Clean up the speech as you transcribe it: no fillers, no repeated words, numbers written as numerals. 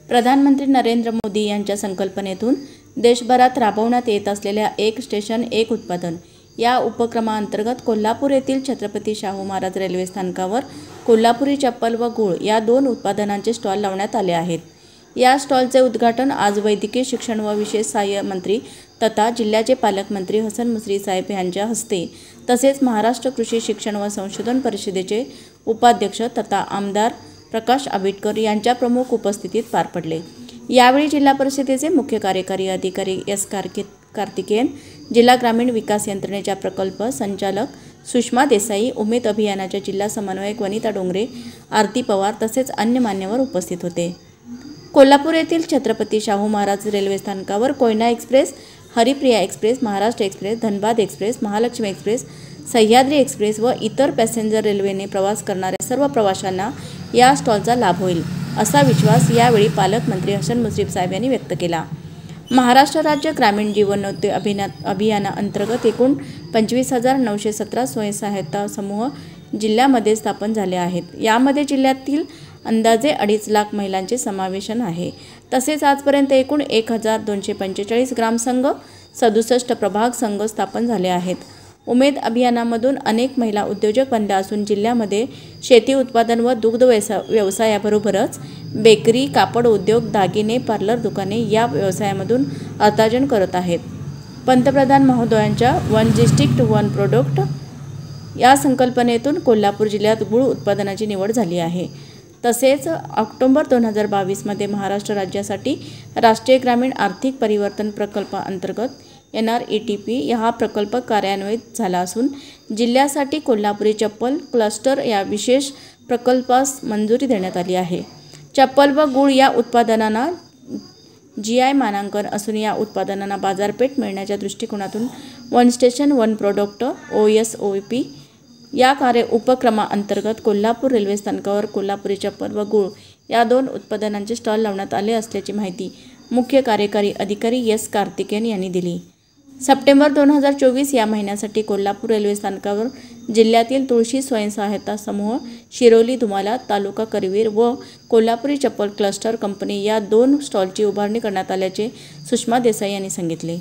प्रधानमंत्री नरेंद्र मोदी यांच्या संकल्पनेतून देशभरात राबवण्यात येत असलेल्या एक स्टेशन एक उत्पादन या उपक्रमाअंतर्गत कोल्हापूर येथील छत्रपती शाहू महाराज रेल्वे स्थानकावर कोल्हापुरी चप्पल व गूळ या दोन उत्पादनांचे स्टॉल लावण्यात आले आहेत। या स्टॉलचे उद्घाटन आज वैद्यकीय शिक्षण व विशेष सहाय्य मंत्री तथा जिल्ह्याचे पालकमंत्री हसन मुश्रीफ साहेब यांच्या हस्ते तसेच महाराष्ट्र कृषी शिक्षण व संशोधन परिषदेचे उपाध्यक्ष तथा आमदार प्रकाश आबिटकर यांच्या प्रमुख उपस्थितीत पार पडले। यावेळी जिल्हा परिषदेचे मुख्य कार्यकारी अधिकारी एस कार्तिकेयन, जिल्हा ग्रामीण विकास यंत्रणेच्या प्रकल्प संचालक सुषमा देसाई, उमेद अभियानाच्या जिल्हा समन्वयक वनिता डोंगरे, आरती पवार तसेच अन्य मान्यवर उपस्थित होते। कोल्हापूर येथील छत्रपती शाहू महाराज रेल्वे स्थानकावर Koyna express, Haripriya express, Maharashtra express, Dhanbad express, Mahalakshmi express, Sahyadri express व इतर पॅसेंजर रेल्वेने प्रवास करणाऱ्या सर्व प्रवाशांना या स्टॉलचा लाभ होईल असा विश्वास यावेळी पालकमंत्री हसन मुश्रीफ साहेब यांनी व्यक्त केला। महाराष्ट्र राज्य ग्रामीण जीवनोन्नती अभियानाअंतर्गत एकूण 25,917 स्वयंसहायता समूह जिल्ह्यामध्ये स्थापन झाले आहेत। यामध्ये जिल्ह्यातील अंदाजे 2.5 लाख महिलांचे समावेशन आहे। तसेच आजपर्यंत एकूण 1,245 ग्रामसंघ, 67 प्रभाग संघ स्थापन झाले आहेत। उमेद अभियानामधून अनेक महिला उद्योजक बनल्या असून जिल्ह्यामध्ये शेती उत्पादन व दुग्ध व्यवसायाबरोबरच बेकरी, कापड उद्योग, दागिने, पार्लर दुकाने या व्यवसायामधून अर्थार्जन करत आहेत। पंतप्रधान महोदयांच्या वन डिस्ट्रिक्ट वन प्रोडक्ट या संकल्पनेतून कोल्हापूर जिल्ह्यात गूळ उत्पादनाची निवड झाली आहे। तसेच ऑक्टोबर 2022 मध्ये महाराष्ट्र राज्यासाठी राष्ट्रीय ग्रामीण आर्थिक परिवर्तन प्रकल्पाअंतर्गत NRETP हा प्रकल्प कार्यान्वित झाला असून जिल्ह्यासाठी कोल्हापुरी चप्पल क्लस्टर या विशेष प्रकल्पास मंजुरी देण्यात आली आहे। चप्पल व गूळ या उत्पादनांना GI मानांकन असून या उत्पादनांना बाजारपेठ मिळण्याच्या दृष्टिकोनातून one station one product OSOP या उपक्रमाअंतर्गत कोल्हापूर रेल्वे स्थानकावर कोल्हापुरी चप्पल व गूळ या दोन उत्पादनांचे स्टॉल लावण्यात आले असल्याची माहिती मुख्य कार्यकारी अधिकारी एस कार्तिकेयन यांनी दिली। सप्टेंबर 2024 या महिन्यासाठी कोल्हापूर रेल्वे स्थानकावर जिल्ह्यातील तुळशी स्वयंसहायता समूह, शिरोली धुमाला, तालुका करवीर व कोल्हापुरी चप्पल क्लस्टर कंपनी या दोन स्टॉलची उभारणी करण्यात आल्याचे सुषमा देसाई यांनी सांगितले।